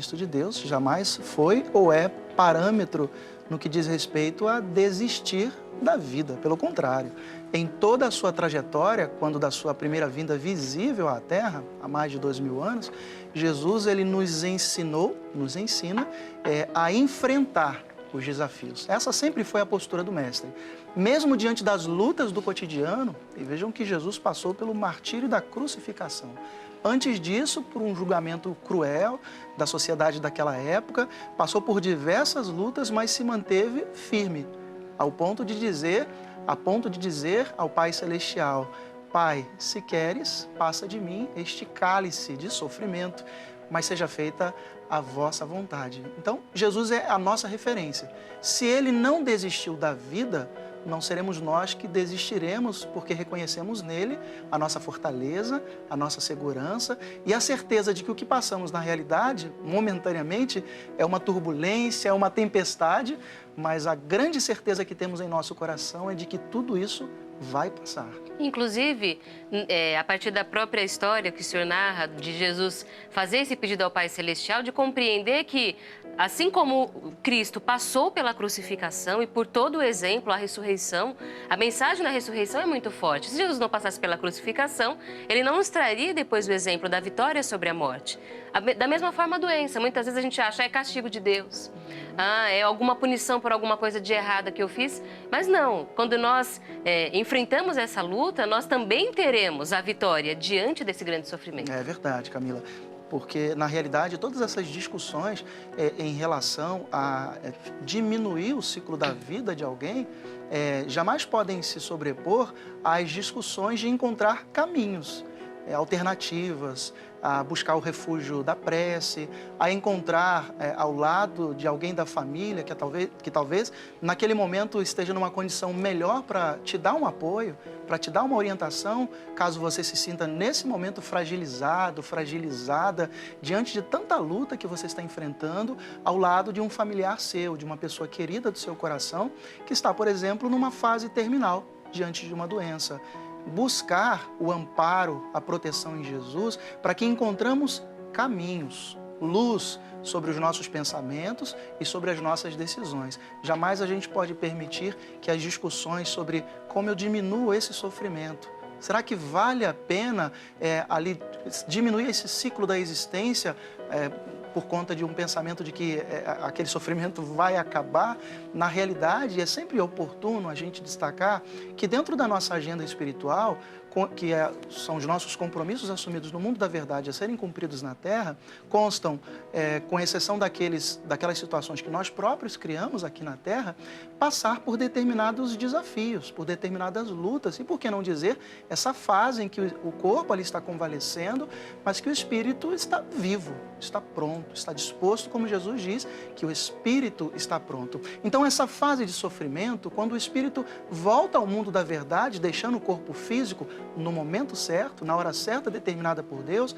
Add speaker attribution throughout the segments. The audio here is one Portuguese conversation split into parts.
Speaker 1: Cristo de Deus, jamais foi ou é parâmetro no que diz respeito a desistir da vida. Pelo contrário, em toda a sua trajetória, quando da sua primeira vinda visível à Terra, há mais de 2000 anos, Jesus ele nos ensina a enfrentar os desafios. Essa sempre foi a postura do Mestre. Mesmo diante das lutas do cotidiano, e vejam que Jesus passou pelo martírio da crucificação. Antes disso, por um julgamento cruel da sociedade daquela época, passou por diversas lutas, mas se manteve firme, a ponto de dizer ao Pai Celestial: Pai, se queres, passa de mim este cálice de sofrimento, mas seja feita a vossa vontade. Então, Jesus é a nossa referência. Se ele não desistiu da vida, não seremos nós que desistiremos, porque reconhecemos nele a nossa fortaleza, a nossa segurança e a certeza de que o que passamos na realidade, momentaneamente, é uma turbulência, é uma tempestade, mas a grande certeza que temos em nosso coração é de que tudo isso vai passar.
Speaker 2: Inclusive, a partir da própria história que o senhor narra, de Jesus fazer esse pedido ao Pai Celestial, de compreender que, assim como Cristo passou pela crucificação e por todo o exemplo, a ressurreição, a mensagem da ressurreição é muito forte. Se Jesus não passasse pela crucificação, ele não nos traria depois o exemplo da vitória sobre a morte. Da mesma forma, a doença. Muitas vezes a gente acha que é castigo de Deus. É alguma punição por alguma coisa de errada que eu fiz. Mas não, quando nós enfrentamos essa luta, nós também teremos a vitória diante desse grande sofrimento.
Speaker 1: É verdade, Camila. Porque, na realidade, todas essas discussões em relação a diminuir o ciclo da vida de alguém jamais podem se sobrepor às discussões de encontrar caminhos, alternativas, a buscar o refúgio da prece, a encontrar ao lado de alguém da família que talvez naquele momento esteja numa condição melhor para te dar um apoio, para te dar uma orientação, caso você se sinta nesse momento fragilizado, fragilizada, diante de tanta luta que você está enfrentando, ao lado de um familiar seu, de uma pessoa querida do seu coração, que está, por exemplo, numa fase terminal, diante de uma doença. Buscar o amparo, a proteção em Jesus, para que encontramos caminhos, luz sobre os nossos pensamentos e sobre as nossas decisões. Jamais a gente pode permitir que as discussões sobre como eu diminuo esse sofrimento, será que vale a pena ali diminuir esse ciclo da existência por conta de um pensamento de que aquele sofrimento vai acabar? Na realidade, é sempre oportuno a gente destacar que dentro da nossa agenda espiritual, que são os nossos compromissos assumidos no mundo da verdade a serem cumpridos na Terra, constam, com exceção daquelas situações que nós próprios criamos aqui na Terra, passar por determinados desafios, por determinadas lutas, e por que não dizer, essa fase em que o corpo ali está convalescendo, mas que o espírito está vivo, está pronto, está disposto, como Jesus diz, que o espírito está pronto. Então, essa fase de sofrimento, quando o espírito volta ao mundo da verdade, deixando o corpo físico no momento certo, na hora certa determinada por Deus,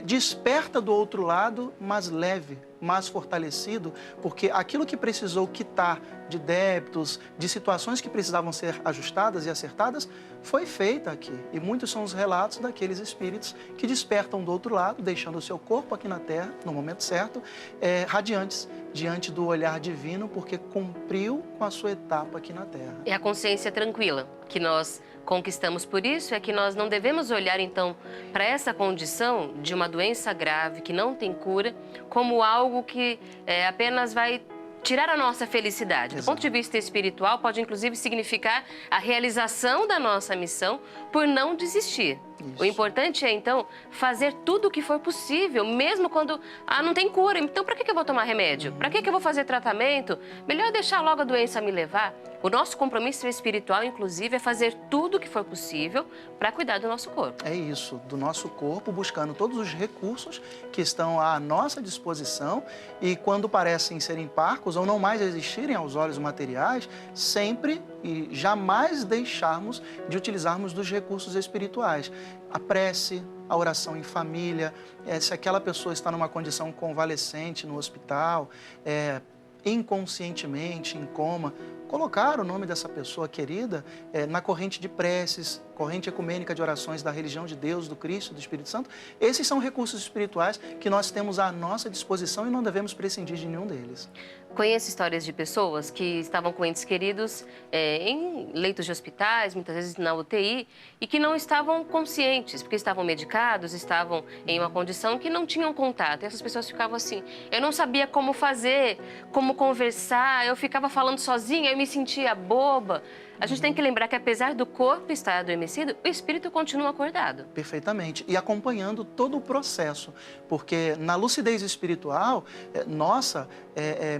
Speaker 1: desperta do outro lado, mas leve, mais fortalecido, porque aquilo que precisou quitar de débitos, de situações que precisavam ser ajustadas e acertadas, foi feita aqui. E muitos são os relatos daqueles espíritos que despertam do outro lado, deixando o seu corpo aqui na Terra, no momento certo, radiantes, diante do olhar divino, porque cumpriu com a sua etapa aqui na Terra.
Speaker 2: É a consciência tranquila que nós conquistamos. Por isso é que nós não devemos olhar, então, para essa condição de uma doença grave que não tem cura como algo que apenas vai tirar a nossa felicidade.
Speaker 1: Exato.
Speaker 2: Do ponto de vista espiritual, pode inclusive significar a realização da nossa missão por não desistir.
Speaker 1: Isso.
Speaker 2: O importante é, então, fazer tudo o que for possível, mesmo quando não tem cura. Então, para que eu vou tomar remédio? Para que eu vou fazer tratamento? Melhor deixar logo a doença me levar. O nosso compromisso espiritual, inclusive, é fazer tudo o que for possível para cuidar do nosso corpo.
Speaker 1: É isso, do nosso corpo, buscando todos os recursos que estão à nossa disposição e quando parecem serem parcos ou não mais existirem aos olhos materiais, sempre e jamais deixarmos de utilizarmos dos recursos espirituais. A prece, a oração em família, se aquela pessoa está numa condição convalescente no hospital, inconscientemente, em coma, colocar o nome dessa pessoa querida na corrente de preces, corrente ecumênica de orações da religião de Deus, do Cristo, do Espírito Santo. Esses são recursos espirituais que nós temos à nossa disposição e não devemos prescindir de nenhum deles.
Speaker 2: Conheço histórias de pessoas que estavam com entes queridos em leitos de hospitais, muitas vezes na UTI, e que não estavam conscientes, porque estavam medicados, estavam em uma condição que não tinham contato. E essas pessoas ficavam assim, eu não sabia como fazer, como conversar, eu ficava falando sozinha, eu me sentia boba. A gente tem que lembrar que apesar do corpo estar adormecido, o espírito continua acordado.
Speaker 1: Perfeitamente. E acompanhando todo o processo. Porque na lucidez espiritual, nossa,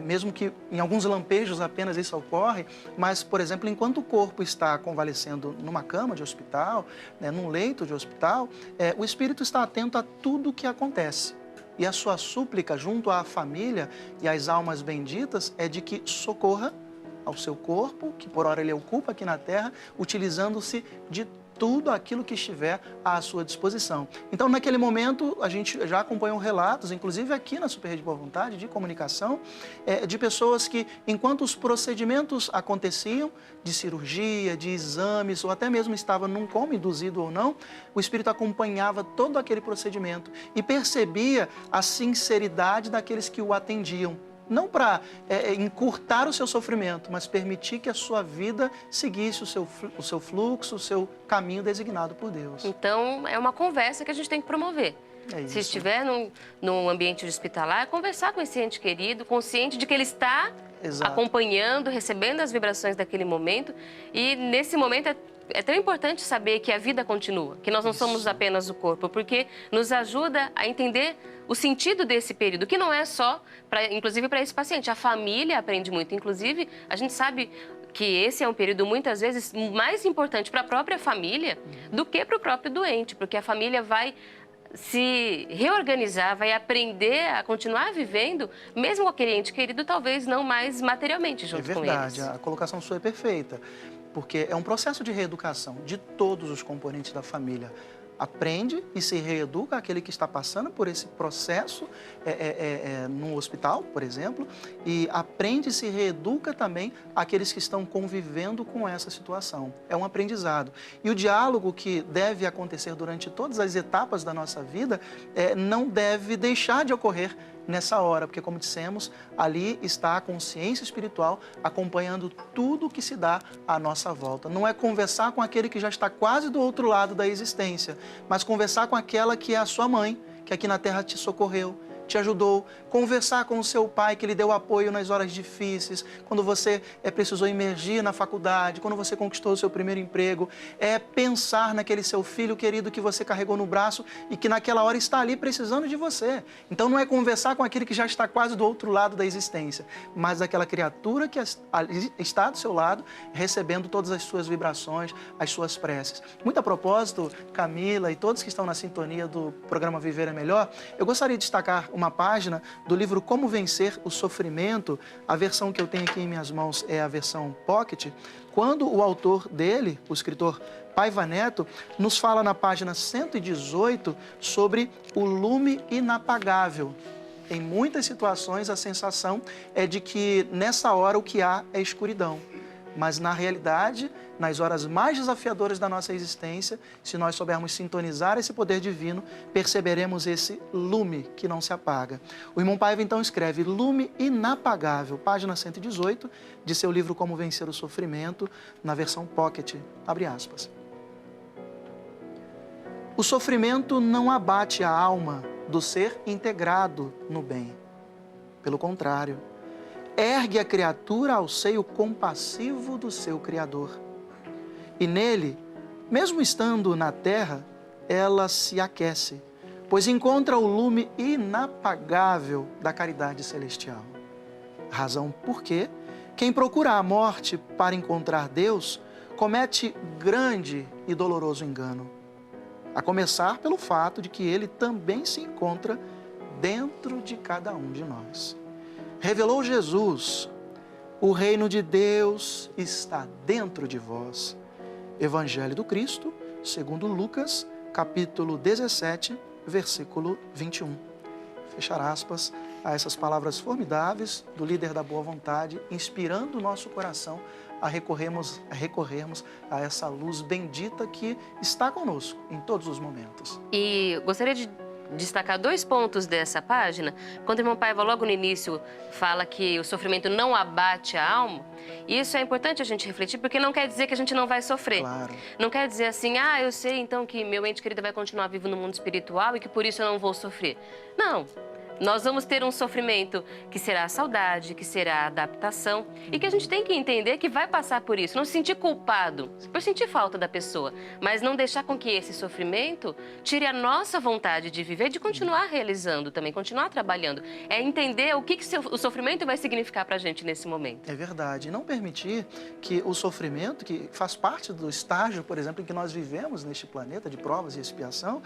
Speaker 1: mesmo que em alguns lampejos apenas isso ocorre, mas, por exemplo, enquanto o corpo está convalescendo numa cama de hospital, num leito de hospital, o espírito está atento a tudo o que acontece. E a sua súplica junto à família e às almas benditas é de que socorra ao seu corpo, que por hora ele ocupa aqui na terra, utilizando-se de tudo aquilo que estiver à sua disposição. Então, naquele momento, a gente já acompanhou relatos, inclusive aqui na Super Rede Boa Vontade, de comunicação, de pessoas que, enquanto os procedimentos aconteciam, de cirurgia, de exames, ou até mesmo estava num coma, induzido ou não, o Espírito acompanhava todo aquele procedimento e percebia a sinceridade daqueles que o atendiam. Não para encurtar o seu sofrimento, mas permitir que a sua vida seguisse o seu fluxo, o seu caminho designado por Deus.
Speaker 2: Então, é uma conversa que a gente tem que promover. Se estiver num ambiente hospitalar, conversar com esse ente querido, consciente de que ele está acompanhando, recebendo as vibrações daquele momento. E nesse momento é tão importante saber que a vida continua, que nós não somos apenas o corpo, porque nos ajuda a entender o sentido desse período, que não é só, inclusive para esse paciente. A família aprende muito. Inclusive, a gente sabe que esse é um período, muitas vezes, mais importante para a própria família do que para o próprio doente, porque a família vai se reorganizar, vai aprender a continuar vivendo, mesmo com aquele ente querido, talvez não mais materialmente junto com eles.
Speaker 1: É verdade, a colocação sua é perfeita, porque é um processo de reeducação de todos os componentes da família. Aprende e se reeduca aquele que está passando por esse processo no hospital, por exemplo, e aprende e se reeduca também aqueles que estão convivendo com essa situação. É um aprendizado. E o diálogo que deve acontecer durante todas as etapas da nossa vida não deve deixar de ocorrer nessa hora, porque, como dissemos, ali está a consciência espiritual acompanhando tudo o que se dá à nossa volta. Não é conversar com aquele que já está quase do outro lado da existência, mas conversar com aquela que é a sua mãe, que aqui na terra te socorreu, te ajudou, conversar com o seu pai que lhe deu apoio nas horas difíceis, quando você precisou emergir na faculdade, quando você conquistou o seu primeiro emprego, pensar naquele seu filho querido que você carregou no braço e que naquela hora está ali precisando de você. Então não é conversar com aquele que já está quase do outro lado da existência, mas aquela criatura que está do seu lado, recebendo todas as suas vibrações, as suas preces. Muito a propósito, Camila e todos que estão na sintonia do programa Viver é Melhor, eu gostaria de destacar uma página do livro Como Vencer o Sofrimento. A versão que eu tenho aqui em minhas mãos é a versão Pocket, quando o autor dele, o escritor Paiva Neto, nos fala na página 118 sobre o lume inapagável. Em muitas situações a sensação é de que nessa hora o que há é escuridão. Mas, na realidade, nas horas mais desafiadoras da nossa existência, se nós soubermos sintonizar esse poder divino, perceberemos esse lume que não se apaga. O irmão Paiva, então, escreve Lume Inapagável, página 118, de seu livro Como Vencer o Sofrimento, na versão Pocket, abre aspas. O sofrimento não abate a alma do ser integrado no bem. Pelo contrário, ergue a criatura ao seio compassivo do seu Criador. E nele, mesmo estando na terra, ela se aquece, pois encontra o lume inapagável da caridade celestial. Razão porque quem procura a morte para encontrar Deus comete grande e doloroso engano, a começar pelo fato de que ele também se encontra dentro de cada um de nós. Revelou Jesus, o reino de Deus está dentro de vós. Evangelho do Cristo, segundo Lucas, capítulo 17, versículo 21. Fechar aspas, a essas palavras formidáveis do líder da boa vontade, inspirando o nosso coração a recorrermos a essa luz bendita que está conosco em todos os momentos.
Speaker 2: E gostaria de destacar 2 pontos dessa página. Quando o irmão Paiva, logo no início, fala que o sofrimento não abate a alma, isso é importante a gente refletir, porque não quer dizer que a gente não vai sofrer.
Speaker 1: Claro.
Speaker 2: Não quer dizer assim, eu sei então que meu ente querido vai continuar vivo no mundo espiritual e que por isso eu não vou sofrer. Não. Nós vamos ter um sofrimento que será a saudade, que será a adaptação e que a gente tem que entender que vai passar por isso. Não se sentir culpado por sentir falta da pessoa, mas não deixar com que esse sofrimento tire a nossa vontade de viver, de continuar realizando também, continuar trabalhando. É entender o que o sofrimento vai significar para a gente nesse momento.
Speaker 1: É verdade. Não permitir que o sofrimento, que faz parte do estágio, por exemplo, em que nós vivemos neste planeta de provas e expiação,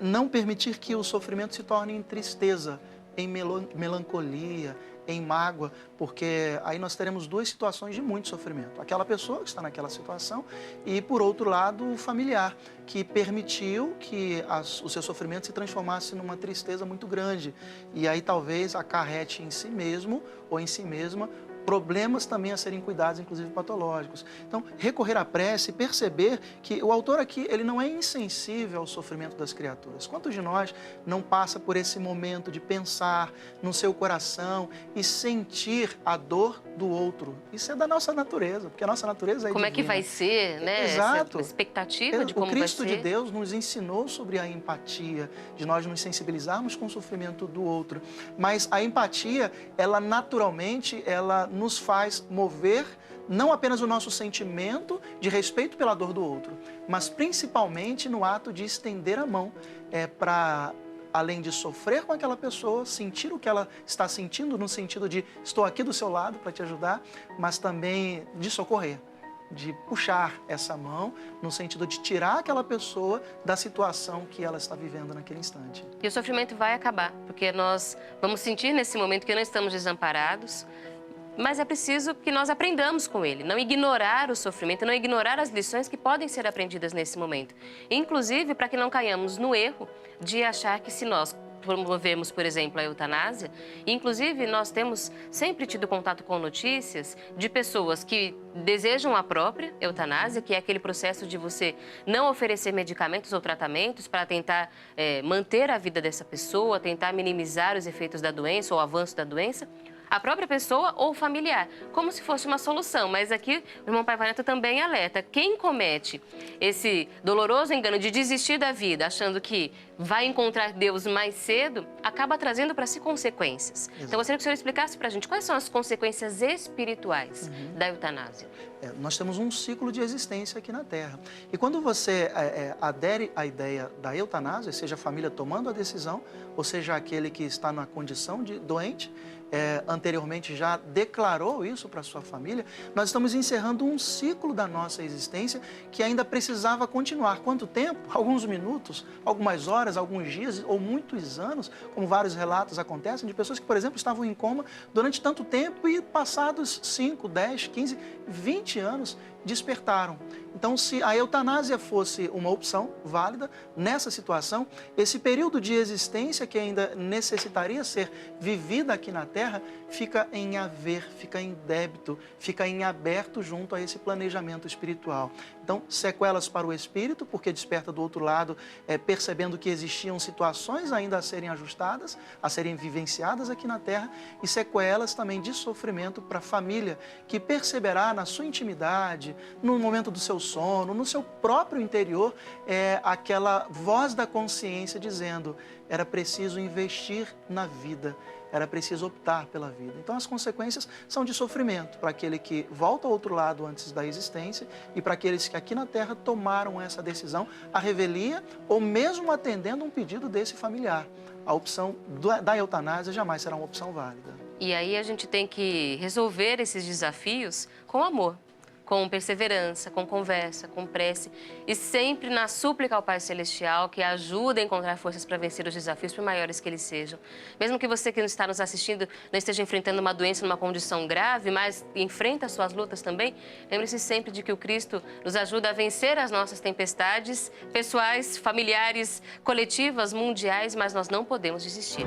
Speaker 1: não permitir que o sofrimento se torne em tristeza, em melancolia, em mágoa, porque aí nós teremos 2 situações de muito sofrimento. Aquela pessoa que está naquela situação e, por outro lado, o familiar, que permitiu que o seu sofrimento se transformasse numa tristeza muito grande. E aí talvez acarrete em si mesmo ou em si mesma problemas também a serem cuidados, inclusive patológicos. Então, recorrer à prece e perceber que o autor aqui, ele não é insensível ao sofrimento das criaturas. Quantos de nós não passa por esse momento de pensar no seu coração e sentir a dor do outro? Isso é da nossa natureza, porque a nossa natureza é
Speaker 2: Como
Speaker 1: divina.
Speaker 2: é que vai ser, né?
Speaker 1: Exato.
Speaker 2: Essa expectativa de como vai ser.
Speaker 1: O Cristo de Deus nos ensinou sobre a empatia, de nós nos sensibilizarmos com o sofrimento do outro. Mas a empatia, ela naturalmente, ela nos faz mover não apenas o nosso sentimento de respeito pela dor do outro, mas principalmente no ato de estender a mão para, além de sofrer com aquela pessoa, sentir o que ela está sentindo, no sentido de estou aqui do seu lado para te ajudar, mas também de socorrer, de puxar essa mão no sentido de tirar aquela pessoa da situação que ela está vivendo naquele instante.
Speaker 2: E o sofrimento vai acabar, porque nós vamos sentir nesse momento que não estamos desamparados, mas é preciso que nós aprendamos com ele, não ignorar o sofrimento, não ignorar as lições que podem ser aprendidas nesse momento. Inclusive, para que não caiamos no erro de achar que se nós promovemos, por exemplo, a eutanásia, inclusive nós temos sempre tido contato com notícias de pessoas que desejam a própria eutanásia, que é aquele processo de você não oferecer medicamentos ou tratamentos para tentar manter a vida dessa pessoa, tentar minimizar os efeitos da doença ou o avanço da doença, a própria pessoa ou o familiar, como se fosse uma solução. Mas aqui o irmão Paiva Neto também alerta, quem comete esse doloroso engano de desistir da vida, achando que vai encontrar Deus mais cedo, acaba trazendo para si consequências. Exato. Então, eu gostaria que o senhor explicasse para a gente quais são as consequências espirituais da eutanásia.
Speaker 1: Nós temos um ciclo de existência aqui na Terra. E quando você adere à ideia da eutanásia, seja a família tomando a decisão, ou seja aquele que está na condição de doente, anteriormente já declarou isso para sua família, nós estamos encerrando um ciclo da nossa existência que ainda precisava continuar. Quanto tempo? Alguns minutos, algumas horas, alguns dias ou muitos anos, como vários relatos acontecem, de pessoas que, por exemplo, estavam em coma durante tanto tempo e passados 5, 10, 15, 20 anos, despertaram. Então, se a eutanásia fosse uma opção válida nessa situação, esse período de existência que ainda necessitaria ser vivida aqui na Terra, fica em haver, fica em débito, fica em aberto junto a esse planejamento espiritual. Então, sequelas para o espírito, porque desperta do outro lado, percebendo que existiam situações ainda a serem ajustadas, a serem vivenciadas aqui na Terra, e sequelas também de sofrimento para a família, que perceberá na sua intimidade, no momento do seu sono, no seu próprio interior, aquela voz da consciência dizendo: era preciso investir na vida, era preciso optar pela vida. Então, as consequências são de sofrimento para aquele que volta ao outro lado antes da existência e para aqueles que aqui na Terra tomaram essa decisão, a revelia ou mesmo atendendo um pedido desse familiar. A opção da eutanásia jamais será uma opção válida.
Speaker 2: E aí a gente tem que resolver esses desafios com amor, com perseverança, com conversa, com prece e sempre na súplica ao Pai Celestial que ajuda a encontrar forças para vencer os desafios, por maiores que eles sejam. Mesmo que você que está nos assistindo não esteja enfrentando uma doença, numa condição grave, mas enfrenta as suas lutas também, lembre-se sempre de que o Cristo nos ajuda a vencer as nossas tempestades pessoais, familiares, coletivas, mundiais, mas nós não podemos desistir.